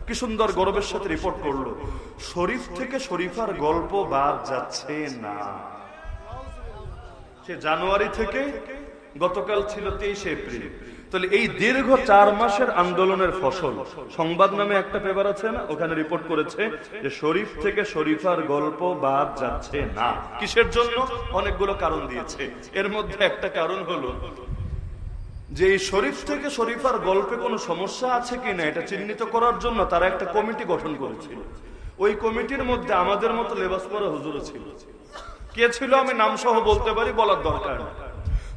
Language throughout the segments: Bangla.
কি সুন্দর গর্বের সাথে রিপোর্ট করলো, শরীফ থেকে শরীফার গল্প বাদ যাচ্ছে না। সে জানুয়ারি থেকে গতকাল ছিল 23 এপ্রিল, তাহলে এই দীর্ঘ 4 মাসের আন্দোলনের ফসল সংবাদ নামে একটা পেপার আছে না, ওখানে রিপোর্ট করেছে যে শরীফ থেকে শরীফার গল্প বাদ যাচ্ছে না। কিসের জন্য? অনেকগুলো কারণ দিয়েছে। এর মধ্যে একটা কারণ হলো যে এই শরীফ থেকে শরীফার গল্পে কোনো সমস্যা আছে কিনা এটা চিহ্নিত করার জন্য তারা একটা কমিটি গঠন করেছিল। ওই কমিটির মধ্যে আমাদের মতো লেবাস পরা হুজুরও ছিল। কে ছিল আমি নাম সহ বলতে পারি, বলার দরকার নেই।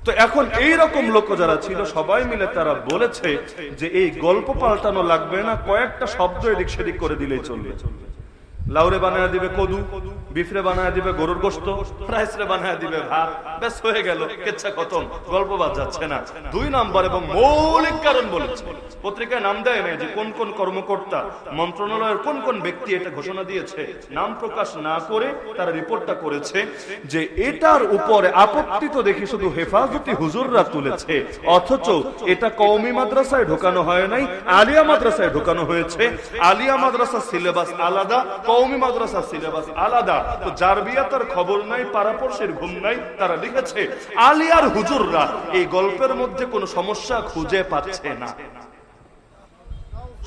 তো এখন এই রকম লোক যারা ছিল সবাই মিলে তারা বলেছে যে এই গল্প পাল্টানো লাগবে না, কয়েকটা শব্দ এদিক সেদিক করে দিলেই চলবে। লাউরে বানায় দিবে কদু, বিফরে বানায় দিবে গরুর গোশত, রাইসরে বানায় দিবে ভাত, বেশ হয়ে গেল, কেচ্ছা খতম, গল্প বাদ যাচ্ছে না। 2 নম্বর এবং মৌলিক কারণ বলেছে, পত্রিকায় নাম দেয় না যে কোন কোন কর্মকর্তা, মন্ত্রণালয়ের কোন কোন ব্যক্তি এটা ঘোষণা দিয়েছে, নাম প্রকাশ না করে তারা রিপোর্টটা করেছে যে এটার উপরে আপত্তি তো দেখি শুধু হেফাজতি হুজুররা তুলেছে, অথচ এটা কওমি মাদ্রাসায় ঢোকানো হয় নাই, আলিয়া মাদ্রাসায় ঢোকানো হয়েছে। আলিয়া মাদ্রাসার সিলেবাস আলাদা, কওমি মাদ্রাসার সিলেবাস আলাদা। তো যার বিয়াতার খবর নাই, পাড়াপড়শির ঘুম নাই, তারা লিখেছে আলিয়ার হুজুররা এই গল্পের মধ্যে কোনো সমস্যা খুঁজে পাচ্ছে না।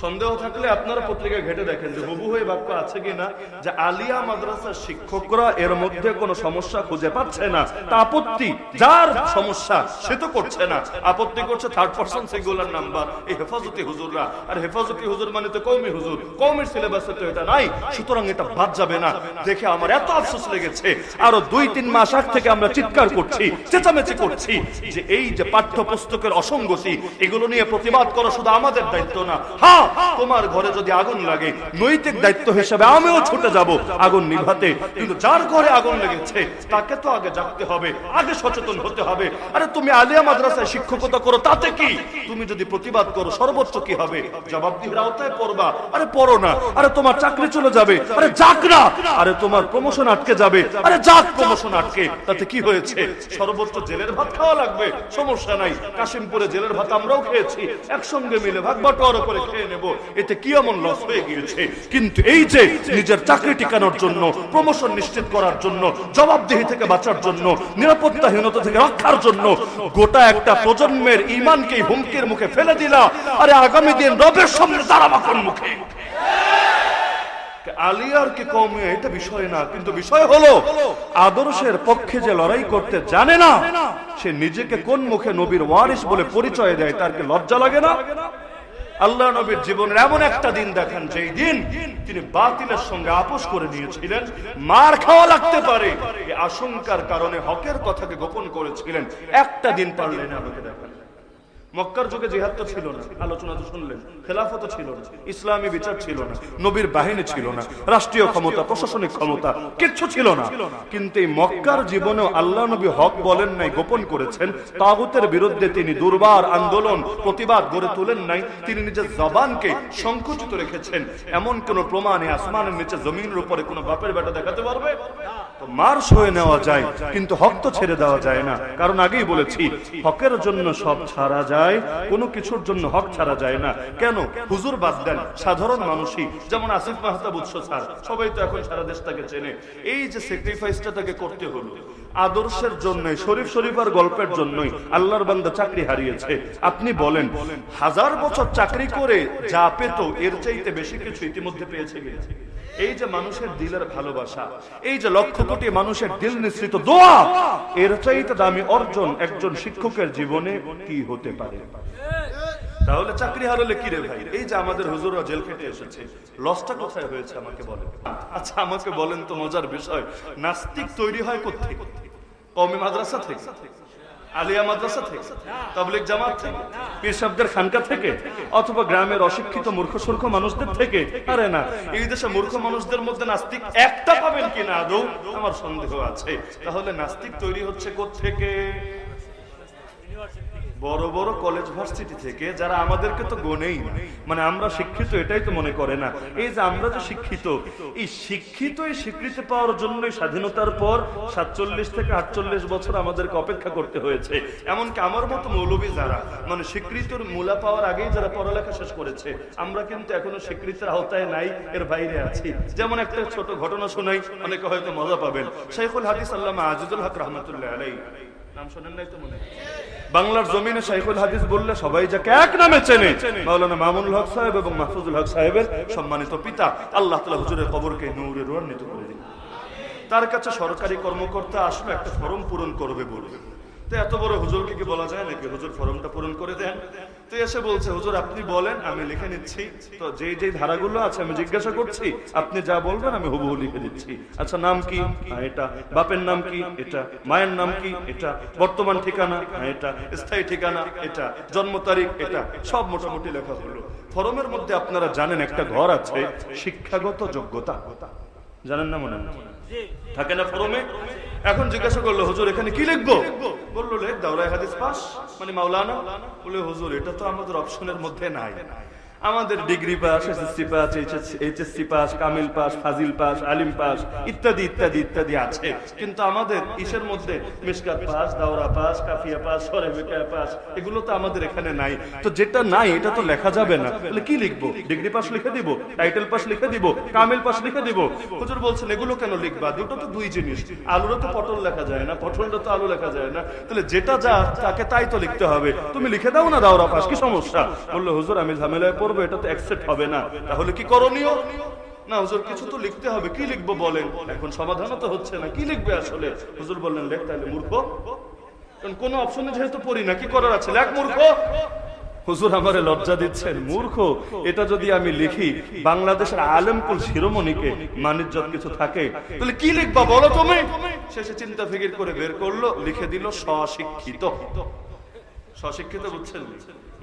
সন্দেহ থাকলে আপনারা পত্রিকায় ঘেটে দেখেন যে হুবহু এই বাক্য আছে কিনা যে আলিয়া মাদ্রাসার শিক্ষকরা এর মধ্যে কোনো সমস্যা খুঁজে পাচ্ছে না। তা আপত্তি যার সমস্যা সে তো করছে না, আপত্তি করছে থার্ড পারসন সিঙ্গুলার নাম্বার এই হেফাজতি হুজুররা। আর হেফাজতি হুজুর মানে তো কওমি হুজুর, কওমির সিলেবাসে তো এটা নাই, সুতরাং এটা বাদ যাবে না। দেখে আমার এত আফসোস লেগেছে, আরো 2-3 মাস আগ থেকে আমরা চিৎকার করছি, চেঁচামেচি করছি যে এই যে পাঠ্যপুস্তকের অসঙ্গতি, এগুলো নিয়ে প্রতিবাদ করা শুধু আমাদের দায়িত্ব না। হ্যাঁ, তোমার ঘরে যদি আগুন লাগে নৈতিক দায়িত্ব হিসেবে আমিও ছুটে যাব আগুন নিভাতে, কিন্তু যার ঘরে আগুন লেগেছে তাকে তো আগে জাগতে হবে, আগে সচেতন হতে হবে। আরে তুমি আলিয়া মাদ্রাসায় শিক্ষকতা করো, তাতে কি? তুমি যদি প্রতিবাদ করো সর্বোচ্চ কি হবে? জবাবদিহির আওতায় পড়বা। আরে পড়ো না। আরে তোমার চাকরি চলে যাবে, আরে যাক না। আরে তোমার প্রমোশন আটকে যাবে, আরে যাক প্রমোশন আটকে, তাতে কি হয়েছে? সর্বোচ্চ জেলের ভাত খাওয়া লাগবে, সমস্যা নাই। কাশিমপুরে জেলের ভাত আমরাও খেয়েছি, একসঙ্গে মিলে ভাগ বাটোয়ারা করে খেয়ে নেব, এতে কি এমন লস হয়ে গিয়েছে? কিন্তু এই যে নিজের চাকরি টিকানোর জন্য, প্রমোশন নিশ্চিত করার জন্য, জবাবদিহি থেকে বাঁচার জন্য, নিরাপত্তাহীনতা থেকে রক্ষার জন্য গোটা একটা প্রজন্মের ঈমানকে হুমকির মুখে ফেলে দিলা। আরে আগামী দিন রবের সামনে দাঁড়াবা কোন মুখে? আলিয়ার কি কওমি এটা বিষয় না, কিন্তু বিষয় হলো আদর্শের পক্ষে যে লড়াই করতে জানে না সে নিজেকে কোন মুখে নবীর ওয়ারিস বলে পরিচয় দেয়, তার কি লজ্জা লাগে না? আল্লাহ নবীর জীবনের এমন একটা দিন দেখেন যেই দিন তিনি বাতিলের সঙ্গে আপোষ করে নিয়েছিলেন, মার খাওয়া লাগতে পারে এই আশঙ্কার কারণে হকের কথাকে গোপন করেছিলেন। একটা দিন পারলেন না। আমাকে দেখেন, মক্কার যুগে জিহাদ তো ছিল না, আলোচনা তো শুনলেন, খেলাফত ছিল না, ইসলামী বিচার ছিল না, নবীর বাহিনী ছিল না, রাষ্ট্রীয় ক্ষমতা, প্রশাসনিক ক্ষমতা কিচ্ছু ছিল না। কিন্তু এই মক্কার জীবনেও আল্লাহ নবী হক বলেন নাই, গোপন করেছেন। তাগুতের বিরুদ্ধে তিনি দুর্বার আন্দোলন, প্রতিবাদ গড়ে তোলেন নাই। তিনি নিজের জবানকে সংকুচিত রেখেছেন। এমন কোন প্রমাণে আসমানের নিচে জমিনের উপরে কোন বাপের বেটা দেখাতে পারবে? তো মার সয়ে নেওয়া যায়, কিন্তু হক তো ছেড়ে দেওয়া যায় না। কারণ আগেই বলেছি হকের জন্য সব ছাড়া যায়, কোনো কিছুর জন্য হক ছাড়া যায় না। কেন? হুজুর বাদ দেন, সাধারণ মানুষই, যেমন আসিফ মাহতাব উৎস স্যার, সবাই তো এখন সারা দেশ তাকে চেনে। এই যে স্যাক্রিফাইসটা তাকে করতে হলো আদর্শের জন্যই, শরীফ শরীফার গল্পের জন্যই আল্লাহর বান্দা চাকরি হারিয়েছে। আপনি বলেন 1000 বছর চাকরি করে যা পেত এর চাইতে বেশি কিছু ইতিমধ্যে পেয়েছে কিনা? এই যে মানুষের দিলের ভালোবাসা, এই যে লক্ষ কোটি মানুষের দিল নিঃসৃত দোয়া, এর চাইতে দামি অর্জন একজন শিক্ষকের জীবনে কি হতে পারে? তাহলে চাকরি হারালে কি রে ভাই? এই যে আমাদের হুজুররা জেল খেটে এসেছে, লসটা কোথায় হয়েছে আমাকে বলেন। আচ্ছা আমাকে বলেন তো, মজার বিষয়, নাস্তিক তৈরি হয় কোথায়? কওমি মাদ্রাসা থেকে, আলিয়া মাদ্রাসা থেকে, তাবলীগ জামাত থেকে, পীর সাহেবদের খানকা থেকে, অথবা গ্রামের অশিক্ষিত মূর্খসূর্খ মানুষদের থেকে? আরে না, এই দেশে মূর্খ মানুষদের মধ্যে নাস্তিক একটা পাবেন কিনা আদৌ আমার সন্দেহ আছে। তাহলে নাস্তিক তৈরি হচ্ছে কোত্থেকে? বড় বড় কলেজ ভার্সিটি থেকে, যারা আমাদেরকে তো গনেই না। মানে আমরা শিক্ষা শিক্ষিত এটাই তো মনে করে না। এই যে আমরা যে শিক্ষিত, এই শিক্ষিত এই স্বীকৃতি পাওয়ার জন্যই স্বাধীনতার পর 47 থেকে 48 বছর আমাদেরকে অপেক্ষা করতে হয়েছে। এমনকি আমার মতো মৌলবী যারা মানে স্বীকৃতির মূলা পাওয়ার আগেই যারা পড়ালেখা শেষ করেছে, আমরা কিন্তু এখনো স্বীকৃতির আওতায় নাই, এর বাইরে আছি। যেমন একটা ছোট ঘটনা শোনাই, অনেকে হয়তো মজা পাবেন। শাইখুল হাদিস আল্লামা আজিজুল হক রাহমাতুল্লাহ আলাইহি, নাম শোনেন নাই তো মনে হয়? বাংলার জমিনে শাইখুল হাদিস বললে সবাই যাকে এক নামে চেনে, মাওলানা মামুনুল হক সাহেব এবং মাহফুজুল হক সাহেবের সম্মানিত পিতা। আল্লাহ তাআলা হুজুরের কবরকে নূরে রূহান্বিত করে দিন। তার কাছে সরকারি কর্মকর্তা আসবে, একটা ফর্ম পূরণ করবে বলবে। তো এত বড় হুজুরকে কি বলা যায় নাকি হুজুর ফর্মটা পূরণ করে দেন? তো এসে বলছে, হুজুর আপনি বলেন, আমি লিখে নিচ্ছি। তো যেই যেই ধারাগুলো আছে আমি জিজ্ঞাসা করছি, আপনি যা বলবেন আমি হুবহু লিখে দিচ্ছি। আচ্ছা, নাম কি? এটা। বাপের নাম কি? এটা। মায়ের নাম কি? এটা। বর্তমান ঠিকানা? এটা। স্থায়ী ঠিকানা? এটা। জন্ম তারিখ? এটা। সব মোটামুটি লেখা হলো। ফর্মের মধ্যে আপনারা জানেন একটা ঘর আছে শিক্ষাগত যোগ্যতা, জানেন না মনে থাকে না ফর্মে? এখন জিজ্ঞাসা করলো, হুজুর এখানে কি লিখবো? বললো, লেখ দাওরায়ে হাদিস পাস, মানে মাওলানা। বলে, হুজুর এটা তো আমাদের অপশনের মধ্যে নাই। আমাদের degree pass, SSC pass, HSC pass, কামিল পাস, ফাজিল পাস, আলিম পাস ইত্যাদি ইত্যাদি ইত্যাদি আছে, কিন্তু আমাদের ইসের মধ্যে মিশকাত পাস, দাওরা পাস, কাফিয়া পাস, সরেবিকা পাস, এগুলো তো আমাদের এখানে নাই। তো যেটা নাই এটা তো লেখা যাবে না। তাহলে কি লিখবো? ডিগ্রি পাস লিখে দিব, টাইটেল পাস লিখে দিব, কামিল পাস লিখে দিব? হুজুর বলছেন, এগুলো কেন লিখবা? দুটো তো দুই জিনিস। আলুরও তো পটল লেখা যায় না, পটলটা তো আলু লেখা যায় না। তাহলে যেটা যা তাকে তাই তো লিখতে হবে। তুমি লিখে দাও না দাওরা পাস, কি সমস্যা? বললো, হুজুর আমি ঝামেলায় পড়বো, এটা তো অ্যাকসেপ্ট হবে না। তাহলে কি করণীয়? না হুজুর কিছু তো লিখতে হবে, কি লিখবো বলেন? এখন সমাধানও তো হচ্ছে না, কি লিখবে আসলে? হুজুর বললেন, লেখ তাহলে মূর্খ, কারণ কোনো অপশনে যেহেতু পড়ি না, কি করার আছে, লেখ মূর্খ। হুজুর আমারে লজ্জা দিচ্ছেন, মূর্খ এটা যদি আমি লিখি বাংলাদেশের আলেমকুল শিরোমণিকে মানিজ্জত কিছু থাকে, তাহলে কি লিখবা বলো তুমি? শেষে চিন্তা ফিকির করে বের করলো, লিখে দিল স্বশিক্ষিত। স্বশিক্ষিত বুঝছেন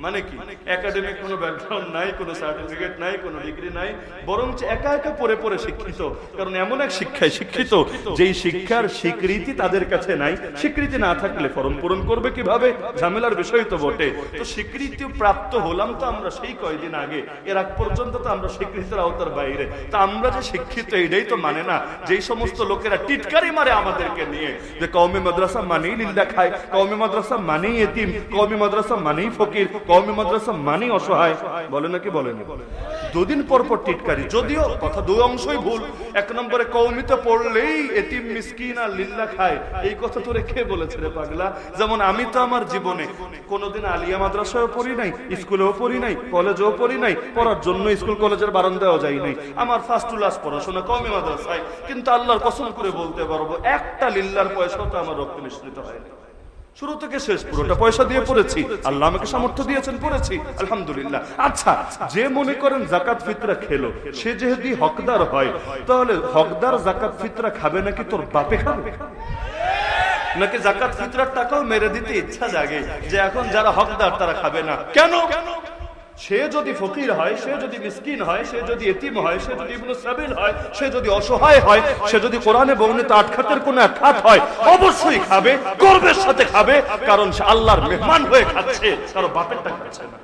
মানে কি? একাডেমিক কোনো ব্যাকগ্রাউন্ড নাই, কোনো সার্টিফিকেট নাই, কোনো ডিগ্রি নাই, বরঞ্চ একা একা পড়ে পড়ে শিক্ষিত। কারণ এমন এক শিক্ষায় শিক্ষিত যেই শিক্ষার স্বীকৃতি তাদের কাছে নাই। স্বীকৃতি না থাকলে ফর্ম পূরণ করবে কিভাবে? ঝামেলার বিষয় তো বটে। তো স্বীকৃতি প্রাপ্ত হলাম তো আমরা সেই কয়দিন আগে, এর আগ পর্যন্ত তো আমরা স্বীকৃতির আওতার বাইরে। তা আমরা যে শিক্ষিত এটাই তো মানে না। যেই সমস্ত লোকেরা টিটকারি মারে আমাদেরকে নিয়ে, যে কওমি মাদ্রাসা মানেই লিল্লা খায়, কওমি মাদ্রাসা মানেই এতিম, কওমি মাদ্রাসা মানেই ফকির, কওমি মাদ্রাসা মানেই অসহায়, বলে নাকি বলেন? দুদিন পর পর টিটকারি, যদিও কথা দুই অংশই ভুল। এক নম্বরে কওমিতে পড়লেই এতিম মিসকিন আর লিল্লা খায়, এই কথা তোরে কে বলেছে রে পাগলা? যেমন আমি তো আমার জীবনে কোনোদিন আলিয়া মাদ্রাসায়ও পড়ি নাই, স্কুলেও পড়ি নাই, কলেজেও পড়ি নাই, পড়ার জন্য স্কুল কলেজের বারান্দায়ও যাই নাই। আমার ফার্স্ট টু লাস্ট পড়াশোনা কওমি মাদ্রাসায়। কিন্তু আল্লাহর কসম করে বলতে পারবো, একটা লিল্লার পয়সাও তো আমার রক্তে মিশ্রিত হয়নি। শুরু থেকে শেষ পুরোটা পয়সা দিয়ে পড়েছি, আল্লাহ আমাকে সামর্থ্য দিয়েছেন, পড়েছি, আলহামদুলিল্লাহ। আচ্ছা, যে মনে করেন জাকাত ফিতরা খেলো, সে যেহেতু হকদার হয়, তাহলে হকদার জাকাত ফিতরা খাবে নাকি তোর বাপে খাবে? নাকি জাকাত ফিতরার টাকাও মেরে দিতে ইচ্ছা জাগে যে এখন যারা হকদার তারা খাবে না? কেন? সে যদি ফকির হয়, সে যদি মিসকিন হয়, সে যদি এতিম হয়, সে যদি ইবনে সাবিল হয়, সে যদি অসহায় হয়, সে যদি কোরআনে বর্ণিত 8 খাতের কোন এক খাত হয়, অবশ্যই খাবে, গর্বের সাথে খাবে, কারণ সে আল্লাহর মেহমান হয়ে খাচ্ছে, কারো বাপের টাকা খাচ্ছে না।